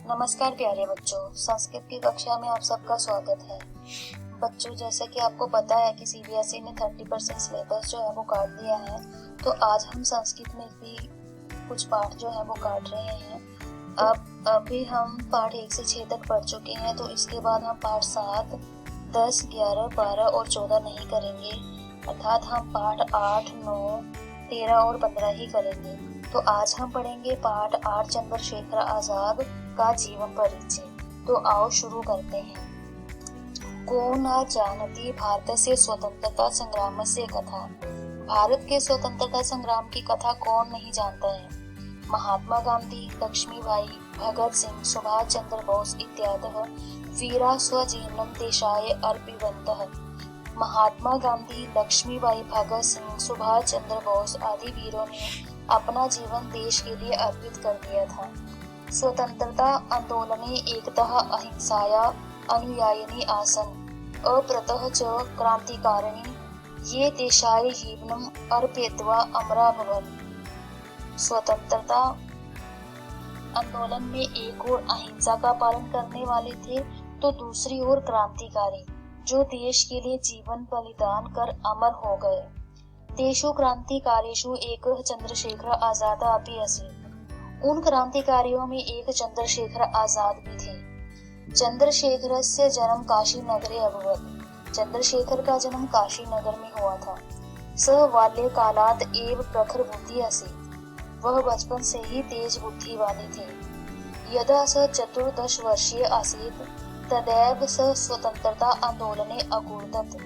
नमस्कार प्यारे बच्चों, संस्कृत की कक्षा में आप सबका स्वागत है। बच्चों, जैसे कि आपको पता है कि सीबीएसई ने 30% सिलेबस जो है वो काट दिया है, तो आज हम संस्कृत में भी कुछ पाठ जो है वो काट रहे हैं। अभी हम पाठ 1 से 6 तक पढ़ चुके हैं, तो इसके बाद हम पाठ 7, 10, 11, 12 और 14 नहीं करेंगे, अर्थात हम पाठ 8, 9, 13 और 15 ही करेंगे। तो आज हम पढ़ेंगे पाठ 8 चंद्रशेखर आजाद का जीवन परिचय। तो आओ शुरू करते हैं। को न जानती भारतस्य स्वतंत्रता संग्रामस्य कथा। भारत के स्वतंत्रता संग्राम की कथा कौन नहीं जानता है। महात्मा गांधी, लक्ष्मीबाई, भगत सिंह, सुभाष चंद्र बोस इत्यादि वीरा स्वजीवनं देशाय अर्पितवन्तः। महात्मा गांधी, लक्ष्मीबाई, भगत सिंह, सुभाष चंद्र बोस आदि वीरों ने अपना जीवन देश के लिए अर्पित कर दिया था। स्वतंत्रता आंदोलने एकतः अहिंसाया अनुयायिनी आसन, अप्रतः च क्रांतिकारिणी ये देशाय जीवनम् अर्पयित्वा अमरा भवन्। स्वतंत्रता आंदोलन में एक ओर अहिंसा का पालन करने वाले थे, तो दूसरी ओर क्रांतिकारी जो देश के लिए जीवन बलिदान कर अमर हो गए। तेषु क्रांतिकारीषु एकः चंद्रशेखर आजाद अपि अस्ति। उन क्रांतिकारियों में एक चंद्रशेखर आजाद भी थे। चंद्रशेखरस्य जन्म काशी नगरे अभवत्। चंद्रशेखर का जन्म काशी नगर में हुआ था। सः बाल्यकालात् एव प्रखर बुद्धि आसीत्। वह बचपन से ही तेज बुद्धि वाले थे। यदा सः 14 वर्षीय आसीत् तदैव सः स्वतंत्रता आंदोलने अकूर्दत।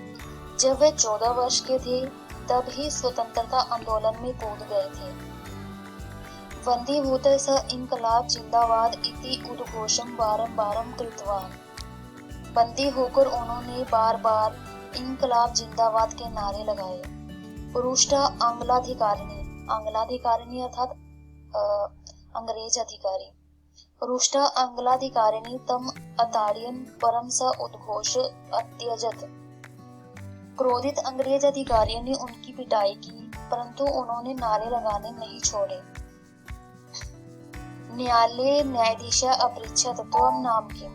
जब वे 14 वर्ष के थे तब ही स्वतंत्रता आंदोलन में कूद गए थे। बंदीभूतः सः इन्कलाब जिंदाबाद इति उद्घोषं बारंबारं कृतवान्। बंदी होकर उन्होंने बार बार इन्कलाब जिंदाबाद के नारे लगाए। पुरुषा आंग्लाधिकारिणी, आंग्लाधिकारिणी अर्थात अंग्रेज अधिकारी। पुरुषा आंग्लाधिकारिणी तम अताड़यन् परं स उद्घोष अत्यजत। क्रोधित अंग्रेज अधिकारियों ने उनकी पिटाई की, परंतु उन्होंने नारे लगाने नहीं छोड़े। न्यायालय न्यायाधीश अपृच्छत त्वं नाम किम।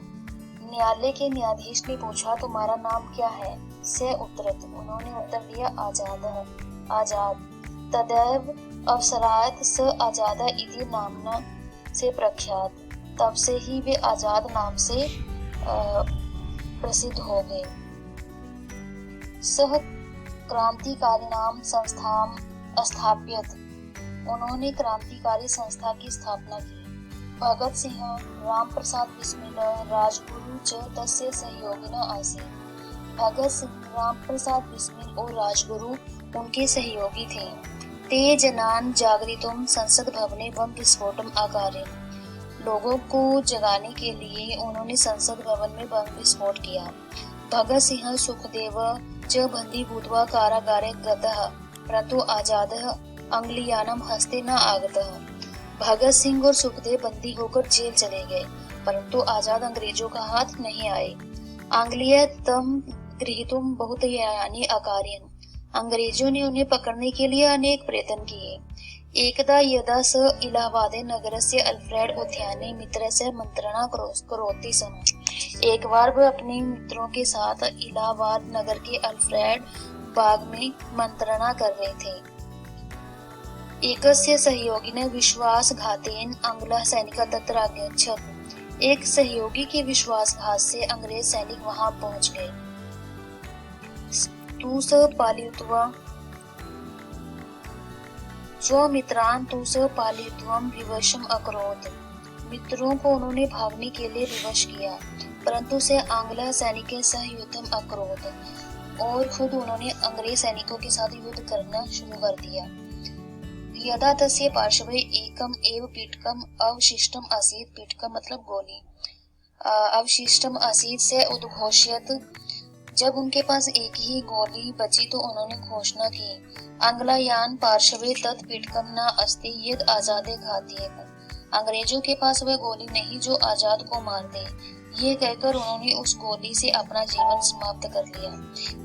न्यायालय के न्यायाधीश ने पूछा तुम्हारा नाम क्या है। से उत्तरत, उन्होंने उत्तर दिया आजाद, आजाद। तदैव अवसरात् स आजाद इति नामना से प्रख्यात। तब से ही वे आजाद नाम से प्रसिद्ध हो गए। सह क्रांतिकारिणां संस्थां स्थापयत। उन्होंने क्रांतिकारी संस्था की स्थापना की। भगत सिंह, राम प्रसाद बिस्मिल, राजगुरु च तस्य सहयोगिनः आसीत्। भगत सिंह, राम प्रसाद बिस्मिल और राजगुरु उनके सहयोगी थे। ते जनान् जागरितुं संसद भवने बम विस्फोटम् अकारयन्। लोगों को जगाने के लिए उन्होंने संसद भवन में बम विस्फोट किया। भगत सिंह सुखदेव च बंदीभूत्वा कारागारे गतः, परंतु आजादः अंग्लियानां हस्ते न आगतः। भगत सिंह और सुखदेव बंदी होकर जेल चले गए, परंतु आजाद अंग्रेजों का हाथ नहीं आए। आंग्लीय तम गृहीतुं बहुतयानि अकारयन्। अंग्रेजों ने उन्हें पकड़ने के लिए अनेक प्रयत्न किए। एकदा यदा स इलाहाबादे नगरस्य अल्फ्रेड उद्याने मित्रस्य मंत्रणा करोति स्म। एक बार वह अपने मित्रों के साथ इलाहाबाद नगर के अल्फ्रेड बाग में मंत्रणा कर रहे थे। एकस्य सहयोगिनः विश्वासघातेन आंग्लः सैनिकः तत्र अगच्छत्। एक सहयोगी के विश्वासघात से अंग्रेज सैनिक वहां पहुंच गए। तु स पालयित्वा स्वमित्रान् तु स पालयित्वं विवशम् अकरोत्। मित्रों को उन्होंने भागने के लिए विवश किया, परंतु से आंग्ल सैनिकों सह युद्धम अकरोत् और खुद उन्होंने अंग्रेज सैनिकों के साथ युद्ध करना शुरू कर दिया। यदा तस्य पार्श्वे एकम एव पीटकम अवशिष्टम आसीत्। पीटकम मतलब गोली। अवशिष्टम आसीत् से उद्घोषयत। जब उनके पास एक ही गोली बची तो उन्होंने घोषणा की, आंग्लायान पार्श्वे तत् पीटकम न अस्ति यद आजादे घातयेत। अंग्रेजों के पास वह गोली नहीं जो आजाद को मार दे। ये कहकर उन्होंने उस गोली से अपना जीवन समाप्त कर लिया।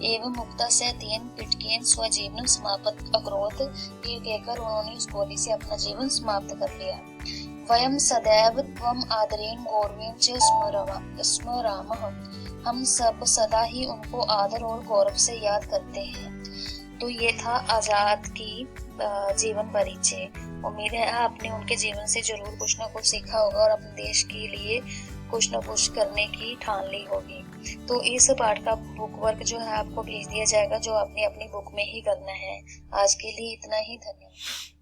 एवं मुक्ता से तेन पिटकेन स्वजीवन समाप्त अकरोत। ये कहकर उन्होंने उस गोली से अपना जीवन समाप्त कर लिया। वयम सदैव त्वम आदरेण गौरवेण च स्मरामः। हम सब सदा ही उनको आदर और गौरव से याद करते हैं। तो ये था आजाद की जीवन परिचय। उम्मीद है आपने उनके जीवन से जरूर कुछ ना कुछ सीखा होगा और अपने देश के लिए कुछ ना कुछ करने की ठान ली होगी। तो इस पाठ का बुक वर्क जो है आपको भेज दिया जाएगा, जो आपने अपनी बुक में ही करना है। आज के लिए इतना ही, धन्यवाद।